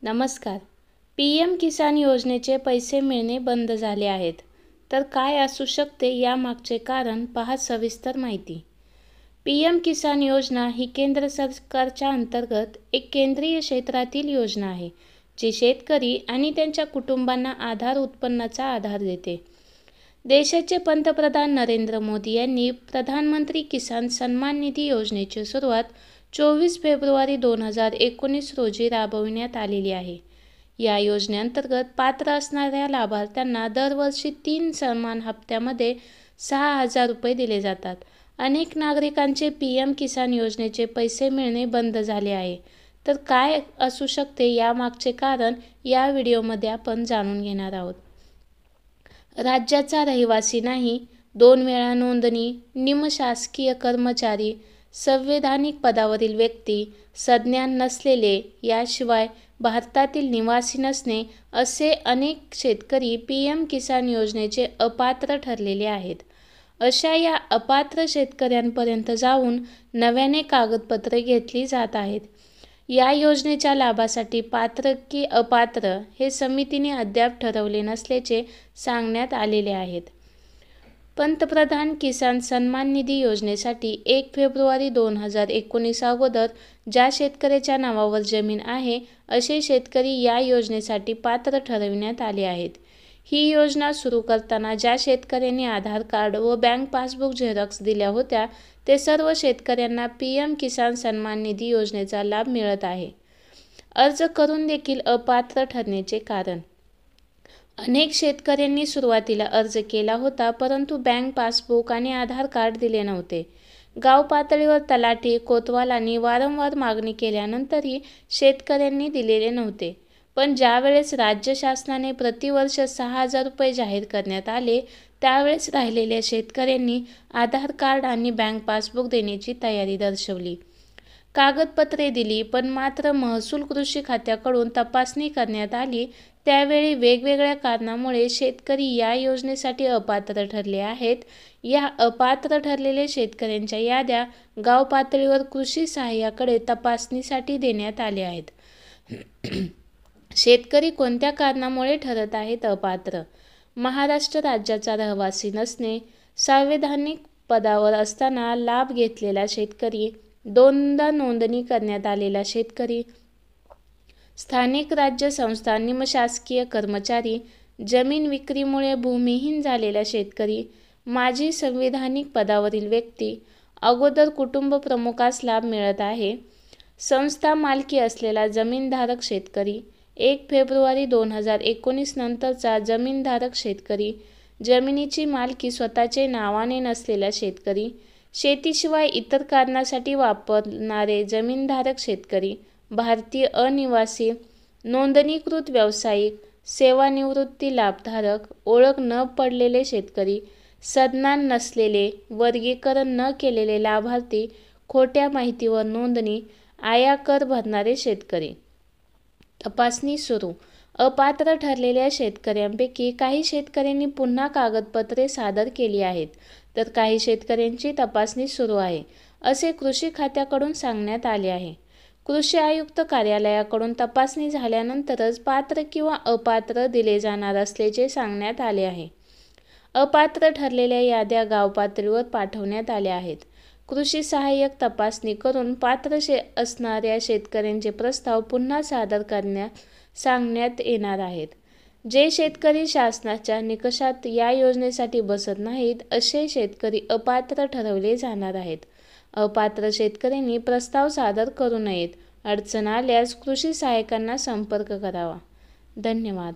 नमस्कार. PM किसान योजनेचे पैसे मिळणे बंद झाले आहेत. तर काय असू शकते यामागचे कारण पहा सविस्तर माहिती. PM किसान योजना ही केंद्र सरकारच्या अंतर्गत एक केंद्रीय क्षेत्रातील योजना आहे, जी शेतकरी आणि त्यांच्या कुटुंबांना आधार उत्पन्नाचा आधार देते. देशाचे पंतप्रधान नरेंद्र मोदी यांनी प्रधानमंत्री किसान सन्मान निधी योजनेची सुरुवात 24 फेब्रुवारी 2019 रोजी राबविण्यात आलेली आहे. या योजनेअंतर्गत पात्र असणाऱ्या लाभार्थ्यांना दरवर्षी 3 समान हप्त्यामध्ये 6,000 रुपये दिले जातात. अनेक नागरिकांचे PM किसान योजनेचे पैसे मिळणे बंद झाले आहे. तर काय असू शकते यामागचे कारण या व्हिडिओमध्ये आपण जाणून घेणार आहोत. राज्याचा रहिवासी नाही, 2 वेळा नोंदणी, निमशासकीय कर्मचारी, संवैधानिक पदावरील व्यक्ती, संज्ञान नसलेले, याशिवाय भारतातील निवासी नसणे असे अनेक शेतकरी PM किसान योजनेचे अपात्र ठरलेले आहेत. अशा या अपात्र शेतकऱ्यांपर्यंत जाऊन नव्याने कागदपत्रे घेतली जात आहेत. या योजनेच्या लाभासाठी पात्र की अपात्र हे समितीने अद्याप ठरवले नसल्याचे सांगण्यात आलेले आहेत. पंतप्रधान किसान सन्मान निधी योजनेसाठी 1 फेब्रुवारी 2019 अगोदर ज्या शेतकऱ्याच्या नावावर जमीन आहे असे शेतकरी या योजनेसाठी पात्र ठरविण्यात आले आहेत. ही योजना सुरू करताना ज्या शेतकऱ्यांनी आधार कार्ड व बँक पासबुक झेरॉक्स दिल्या होत्या ते सर्व शेतकऱ्यांना PM किसान सन्मान निधी योजनेचा लाभ मिळत आहे. अर्ज करून देखील अपात्र ठरण्याचे कारण. अनेक शेतकऱ्यांनी सुरुवातीला अर्ज केला होता, परंतु बँक पासबुक आणि आधार कार्ड दिले नव्हते. गाव पातळीवर तलाठी, कोतवालांनी वारंवार मागणी केल्यानंतरही शेतकऱ्यांनी दिलेले नव्हते. पण ज्यावेळेस राज्य शासनाने प्रतिवर्ष 6,000 रुपये जाहीर करण्यात आले, त्यावेळेस राहिलेल्या शेतकऱ्यांनी आधार कार्ड आणि बँक पासबुक देण्याची तयारी दर्शवली. कागदपत्रे दिली, पण मात्र महसूल कृषी खात्याकडून तपासणी करण्यात आली. त्यावेळी वेगवेगळ्या कारणामुळे शेतकरी या योजनेसाठी अपात्र ठरले आहेत. या अपात्र ठरलेल्या शेतकऱ्यांच्या याद्या गाव पातळीवर कृषी सहाय्याकडे तपासणीसाठी देण्यात आल्या आहेत. शेतकरी कोणत्या कारणामुळे ठरत आहेत अपात्र? महाराष्ट्र राज्याचा रहिवासी नसणे, संवैधानिक पदावर असताना लाभ घेतलेला शेतकरी, 2दा नोंदणी करण्यात आलेला शेतकरी, स्थानिक राज्य संस्था निमशासकीय कर्मचारी, जमीन विक्रीमुळे भूमिहीन झालेला शेतकरी, माजी संवैधानिक पदावरील व्यक्ती, अगोदर कुटुंब प्रमुखास लाभ मिळत आहे, संस्था मालकी असलेला जमीनधारक शेतकरी, 1 फेब्रुवारी 2019 नंतरचा जमीनधारक शेतकरी, जमिनीची मालकी स्वतःचे नावाने नसलेला शेतकरी, शेतीशिवाय इतर कारणासाठी वापरणारे जमीनधारक शेतकरी, भारतीय अनिवासी, नोंदणीकृत व्यावसायिक, सेवानिवृत्ती लाभधारक, ओळख न पडलेले शेतकरी, संज्ञान नसलेले, वर्गीकरण न केलेले लाभार्थी, खोट्या माहितीवर नोंदणी, आयकर भरणारे शेतकरी. तपासणी सुरू. अपात्र ठरलेल्या शेतकऱ्यांपैकी काही शेतकऱ्यांनी पुन्हा कागदपत्रे सादर केली आहेत, तर काही शेतकऱ्यांची तपासणी सुरू आहे, असे कृषी खात्याकडून सांगण्यात आले आहे. कृषी आयुक्त कार्यालयाकडून तपासणी झाल्यानंतरच पात्र किंवा अपात्र दिले जाणार असल्याचे सांगण्यात आले आहे. अपात्र ठरलेल्या याद्या गाव पातळीवर पाठवण्यात आल्या आहेत. कृषी सहाय्यक तपासणी करून पात्र असणाऱ्या शेतकऱ्यांचे प्रस्ताव पुन्हा सादर करण्यास सांगण्यात येणार आहेत. जे शेतकरी शासनाच्या निकषात या योजनेसाठी बसत नाहीत असे शेतकरी अपात्र ठरवले जाणार आहेत. अपात्र शेतकऱ्यांनी प्रस्ताव सादर करू नयेत. अडचण आल्यास कृषी सहाय्यकांना संपर्क करावा. धन्यवाद.